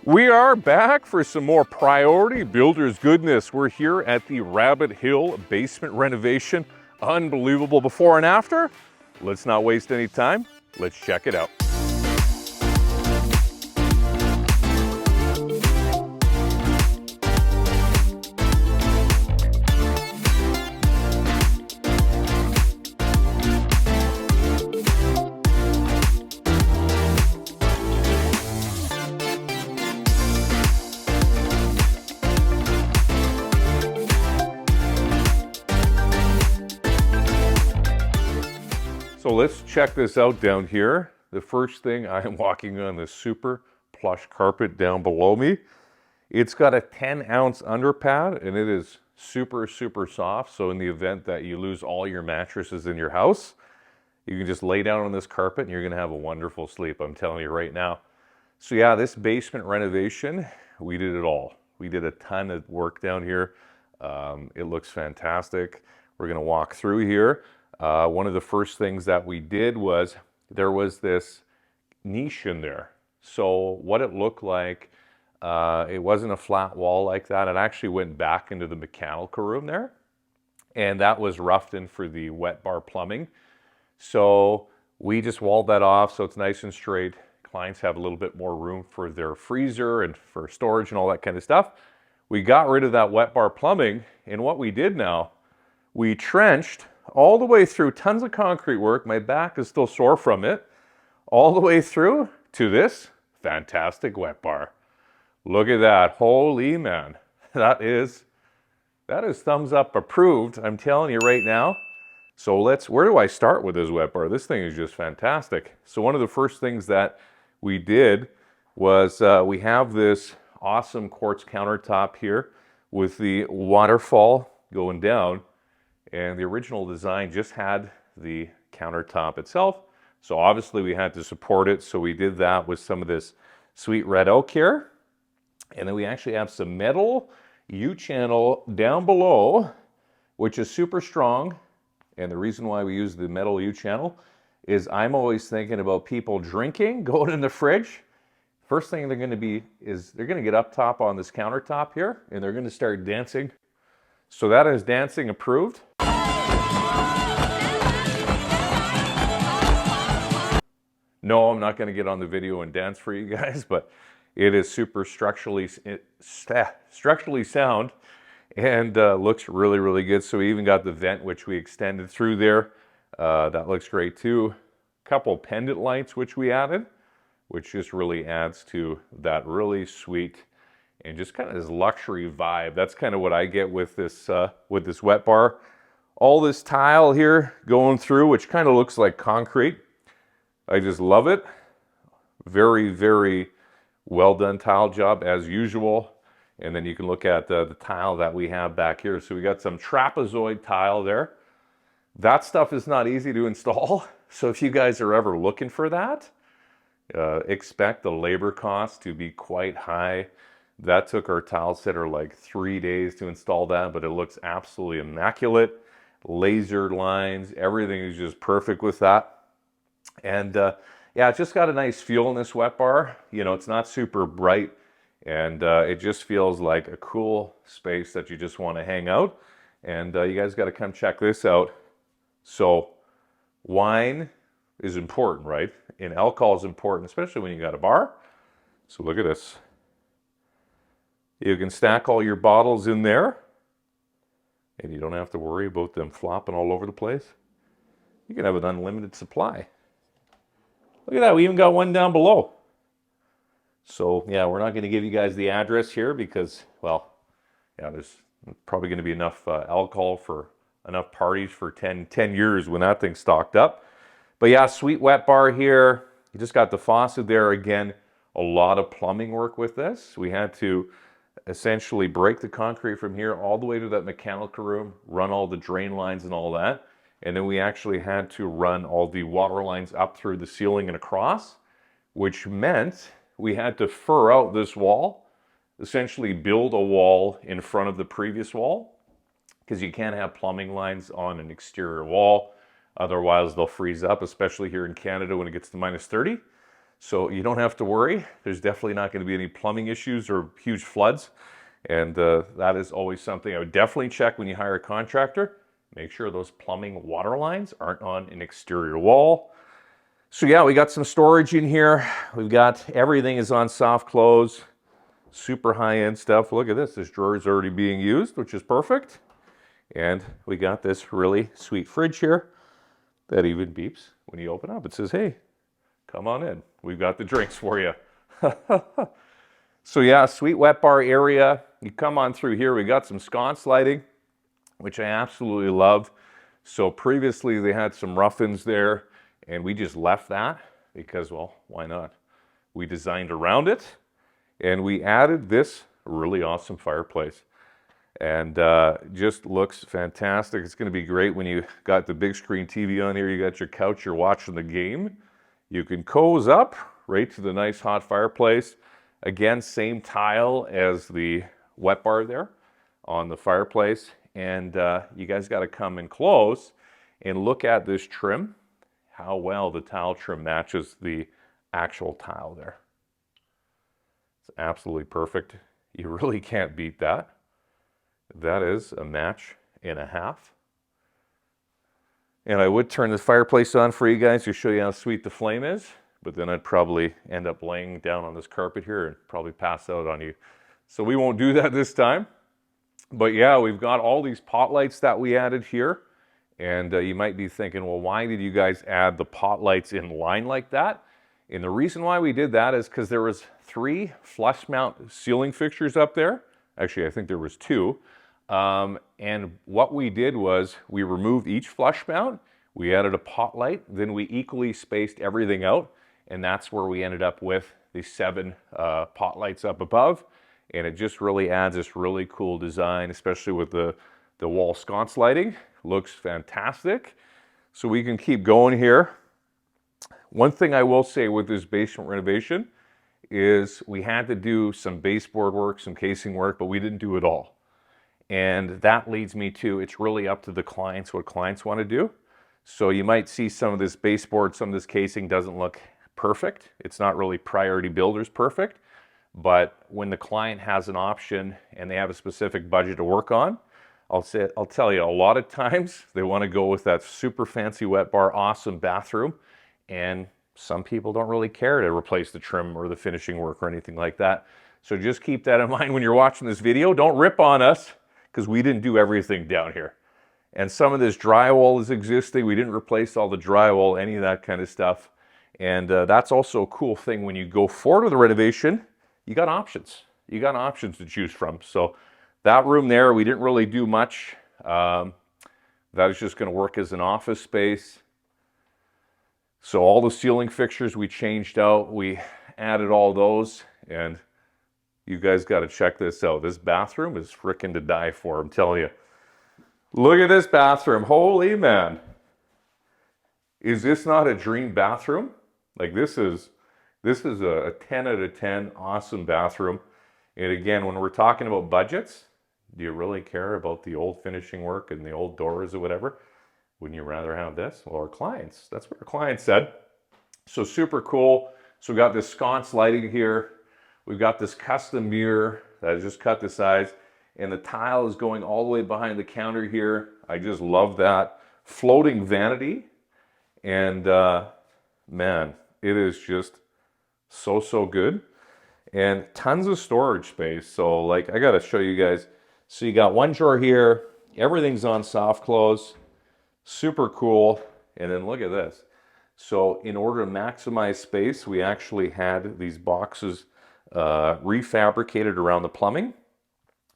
We are back for some more priority builder's goodness. We're here at the Rabbit Hill basement renovation. Unbelievable before and after. Let's not waste any time. Let's check it out. So let's check this out down here. The first thing, I am walking on this super plush carpet down below me. It's got a 10-ounce underpad and it is super, super soft. So in the event that you lose all your mattresses in your house, you can just lay down on this carpet and you're gonna have a wonderful sleep, I'm telling you right now. So yeah, this basement renovation, we did it all. We did a ton of work down here. It looks fantastic. We're gonna walk through here. One of the first things that we did was there was this niche in there. So what it looked like, it wasn't a flat wall like that. It actually went back into the mechanical room there. And that was roughed in for the wet bar plumbing. So we just walled that off so it's nice and straight. Clients have a little bit more room for their freezer and for storage and all that kind of stuff. We got rid of that wet bar plumbing. And what we did now, we trenched all the way through, tons of concrete work. My back is still sore from it. All the way through to this fantastic wet bar. Look at that. Holy man. That is thumbs up approved. I'm telling you right now. So where do I start with this wet bar? This thing is just fantastic. So one of the first things that we did was we have this awesome quartz countertop here with the waterfall going down. And the original design just had the countertop itself. So obviously we had to support it. So we did that with some of this sweet red oak here. And then we actually have some metal U-channel down below, which is super strong. And the reason why we use the metal U-channel is I'm always thinking about people drinking, going in the fridge. First thing they're gonna get up top on this countertop here and they're gonna start dancing. So that is dancing approved. No, I'm not going to get on the video and dance for you guys, but it is super structurally sound and looks really, really good. So we even got the vent, which we extended through there. That looks great too. A couple pendant lights, which we added, which just really adds to that really sweet and just kind of this luxury vibe. That's kind of what I get with this wet bar. All this tile here going through, which kind of looks like concrete. I just love it. Very, very well done tile job as usual. And then you can look at the tile that we have back here. So we got some trapezoid tile there. That stuff is not easy to install. So if you guys are ever looking for that, expect the labor cost to be quite high. That took our tile setter like 3 days to install that, but it looks absolutely immaculate. Lasered lines, everything is just perfect with that. And yeah, it's just got a nice feel in this wet bar. You know, it's not super bright and it just feels like a cool space that you just want to hang out. And you guys got to come check this out. So wine is important, right? And alcohol is important, especially when you got a bar. So look at this. You can stack all your bottles in there and you don't have to worry about them flopping all over the place. You can have an unlimited supply. Look at that, we even got one down below. So yeah, we're not going to give you guys the address here because, well, yeah, there's probably going to be enough alcohol for enough parties for 10 years when that thing's stocked up. But yeah, sweet wet bar here. You just got the faucet there. Again, a lot of plumbing work with this. We had to essentially break the concrete from here all the way to that mechanical room, run all the drain lines and all that. And then we actually had to run all the water lines up through the ceiling and across, which meant we had to fur out this wall, essentially build a wall in front of the previous wall, because you can't have plumbing lines on an exterior wall. Otherwise, they'll freeze up, especially here in Canada when it gets to -30. So you don't have to worry. There's definitely not going to be any plumbing issues or huge floods. And that is always something I would definitely check when you hire a contractor. Make sure those plumbing water lines aren't on an exterior wall. So yeah, we got some storage in here. We've got everything is on soft close, super high-end stuff. Look at this. This drawer is already being used, which is perfect. And we got this really sweet fridge here that even beeps when you open up. It says, hey, come on in. We've got the drinks for you. So yeah, sweet wet bar area. You come on through here. We got some sconce lighting, which I absolutely love. So previously they had some rough-ins there, and we just left that because, well, why not? We designed around it, and we added this really awesome fireplace. And just looks fantastic. It's going to be great when you got the big screen TV on here. You got your couch, you're watching the game. You can cozy up right to the nice hot fireplace. Again, same tile as the wet bar there on the fireplace. And you guys got to come in close and look at this trim, how well the tile trim matches the actual tile there. It's absolutely perfect. You really can't beat that. That is a match and a half. And I would turn this fireplace on for you guys to show you how sweet the flame is, but then I'd probably end up laying down on this carpet here and probably pass out on you. So we won't do that this time. But yeah, we've got all these pot lights that we added here. And you might be thinking, well, why did you guys add the pot lights in line like that? And the reason why we did that is because there was 3 flush mount ceiling fixtures up there. Actually, I think there was 2. And what we did was we removed each flush mount, we added a pot light, then we equally spaced everything out, and that's where we ended up with the 7 pot lights up above. And it just really adds this really cool design, especially with the wall sconce lighting. Looks fantastic. So we can keep going here. One thing I will say with this basement renovation is we had to do some baseboard work, some casing work, but we didn't do it all. And that leads me to, it's really up to the clients, what clients want to do. So you might see some of this baseboard, some of this casing doesn't look perfect. It's not really priority builders perfect. But when the client has an option and they have a specific budget to work on, I'll tell you, a lot of times they want to go with that super fancy wet bar, awesome bathroom. And some people don't really care to replace the trim or the finishing work or anything like that. So just keep that in mind when you're watching this video. Don't rip on us, because we didn't do everything down here. And some of this drywall is existing. We didn't replace all the drywall, any of that kind of stuff. And that's also a cool thing when you go forward with a renovation, you got options. You got options to choose from. So that room there, we didn't really do much. That is just going to work as an office space. So all the ceiling fixtures we changed out. We added all those, and you guys got to check this out. This bathroom is frickin' to die for, I'm telling you. Look at this bathroom. Holy man. Is this not a dream bathroom? Like this is a 10 out of 10 awesome bathroom. And again, when we're talking about budgets, do you really care about the old finishing work and the old doors or whatever? Wouldn't you rather have this? Well, our clients, that's what our clients said. So super cool. So we got this sconce lighting here. We've got this custom mirror that I just cut the size, and the tile is going all the way behind the counter here. I just love that. Floating vanity, and man, it is just so good. And tons of storage space. So like, I gotta show you guys. So you got one drawer here, everything's on soft close, super cool. And then look at this. So in order to maximize space, we actually had these boxes refabricated around the plumbing,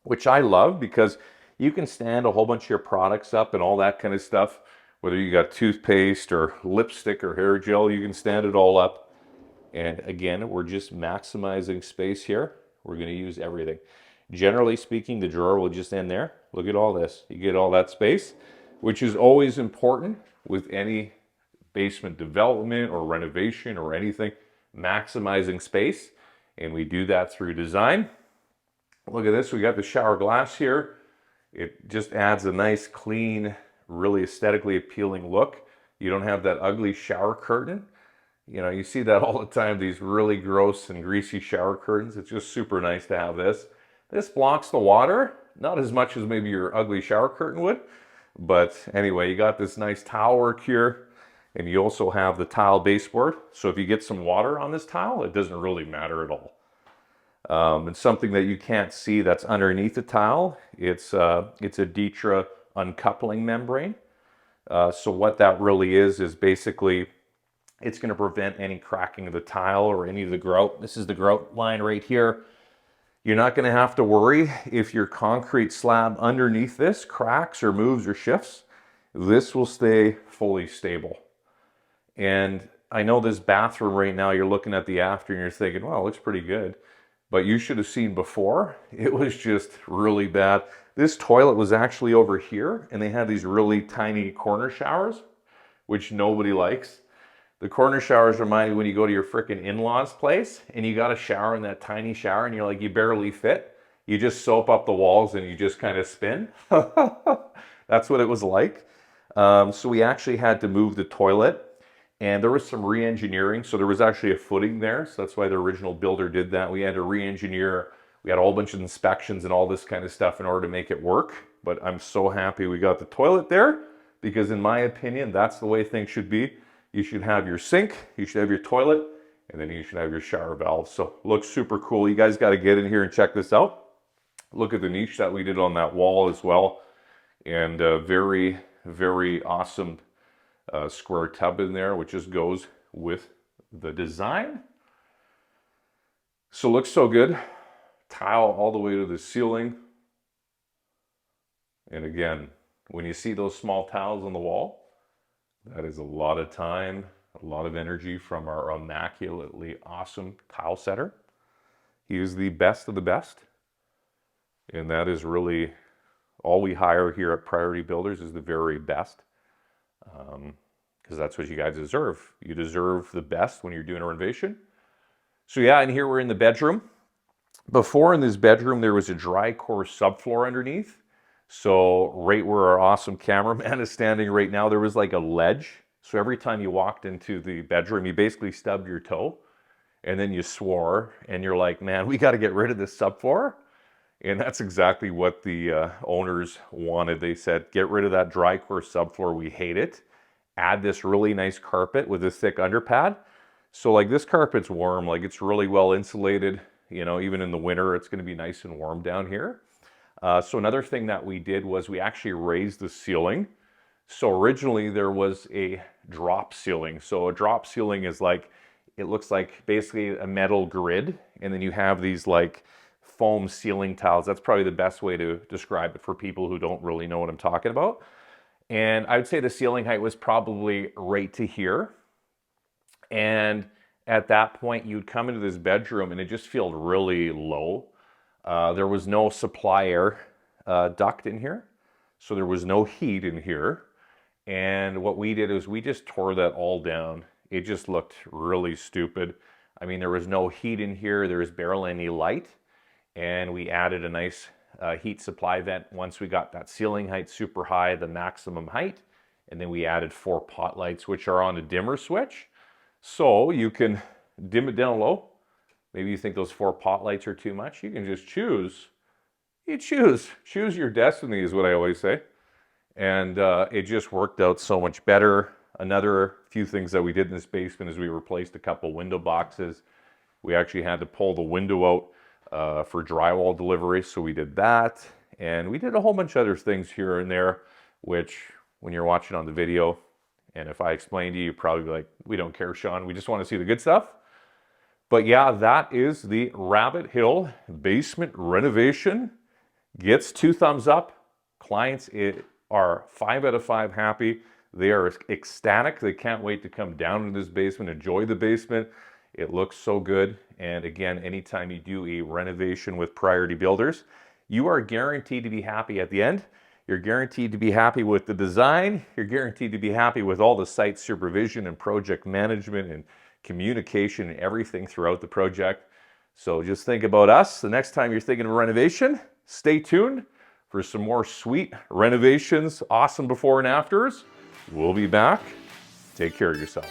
which I love because you can stand a whole bunch of your products up and all that kind of stuff. Whether you got toothpaste or lipstick or hair gel, you can stand it all up. And again, we're just maximizing space here. We're going to use everything. Generally speaking, the drawer will just end there. Look at all this. You get all that space, which is always important with any basement development or renovation or anything, maximizing space. And we do that through design. Look at this. We got the shower glass here. It just adds a nice, clean, really aesthetically appealing look. You don't have that ugly shower curtain. You know, you see that all the time, these really gross and greasy shower curtains. It's just super nice to have this. This blocks the water, not as much as maybe your ugly shower curtain would. But anyway, you got this nice tile work here, and you also have the tile baseboard. So if you get some water on this tile, it doesn't really matter at all. And something that you can't see that's underneath the tile, it's a Ditra uncoupling membrane. So what that really is basically it's going to prevent any cracking of the tile or any of the grout. This is the grout line right here. You're not going to have to worry if your concrete slab underneath this cracks or moves or shifts. This will stay fully stable. And I know this bathroom right now, you're looking at the after and you're thinking, well, it looks pretty good. But you should have seen before, it was just really bad. This toilet was actually over here, and they had these really tiny corner showers, which nobody likes. The corner showers remind you when you go to your frickin' in-laws place and you got a shower in that tiny shower and you're like, you barely fit. You just soap up the walls and you just kind of spin. That's what it was like. So we actually had to move the toilet, and there was some re-engineering. So there was actually a footing there. So that's why the original builder did that. We had to re-engineer. We had a whole bunch of inspections and all this kind of stuff in order to make it work. But I'm so happy we got the toilet there, because in my opinion, that's the way things should be. You should have your sink, you should have your toilet, and then you should have your shower valve. So looks super cool. You guys got to get in here and check this out. Look at the niche that we did on that wall as well. And very, very awesome square tub in there, which just goes with the design. So looks so good. Tile all the way to the ceiling. And again, when you see those small tiles on the wall, that is a lot of time, a lot of energy from our immaculately awesome tile setter. He is the best of the best. And that is really all we hire here at Priority Builders, is the very best. Because that's what you guys deserve. You deserve the best when you're doing a renovation. So yeah, and here we're in the bedroom. Before, in this bedroom, there was a dry core subfloor underneath. So right where our awesome cameraman is standing right now, there was like a ledge. So every time you walked into the bedroom, you basically stubbed your toe, and then you swore, and you're like, man, we got to get rid of this subfloor. And that's exactly what the owners wanted. They said, get rid of that dry core subfloor. We hate it. Add this really nice carpet with a thick underpad. So like this carpet's warm, like it's really well insulated. You know, even in the winter, it's going to be nice and warm down here. So another thing that we did was we actually raised the ceiling. So originally there was a drop ceiling. So a drop ceiling is like, it looks like basically a metal grid, and then you have these like foam ceiling tiles. That's probably the best way to describe it for people who don't really know what I'm talking about. And I would say the ceiling height was probably right to here. And at that point, you'd come into this bedroom and it just felt really low. There was no supply air duct in here, so there was no heat in here. And what we did is we just tore that all down. It just looked really stupid. I mean, there was no heat in here. There was barely any light. And we added a nice heat supply vent once we got that ceiling height super high, the maximum height. And then we added 4 pot lights, which are on a dimmer switch. So you can dim it down low. Maybe you think those 4 pot lights are too much. You can just choose. You choose your destiny is what I always say. And it just worked out so much better. Another few things that we did in this basement is we replaced a couple window boxes. We actually had to pull the window out for drywall delivery, so we did that. And we did a whole bunch of other things here and there, which when you're watching on the video, and if I explain to you, you're probably like, we don't care, Sean. We just want to see the good stuff. But yeah, that is the Rabbit Hill basement renovation. Gets 2 thumbs up. Clients are 5 out of 5 happy. They are ecstatic. They can't wait to come down into this basement, enjoy the basement. It looks so good. And again, anytime you do a renovation with Priority Builders, you are guaranteed to be happy at the end. You're guaranteed to be happy with the design. You're guaranteed to be happy with all the site supervision and project management and communication and everything throughout the project. So just think about us. The next time you're thinking of renovation, stay tuned for some more sweet renovations, awesome before and afters. We'll be back. Take care of yourself.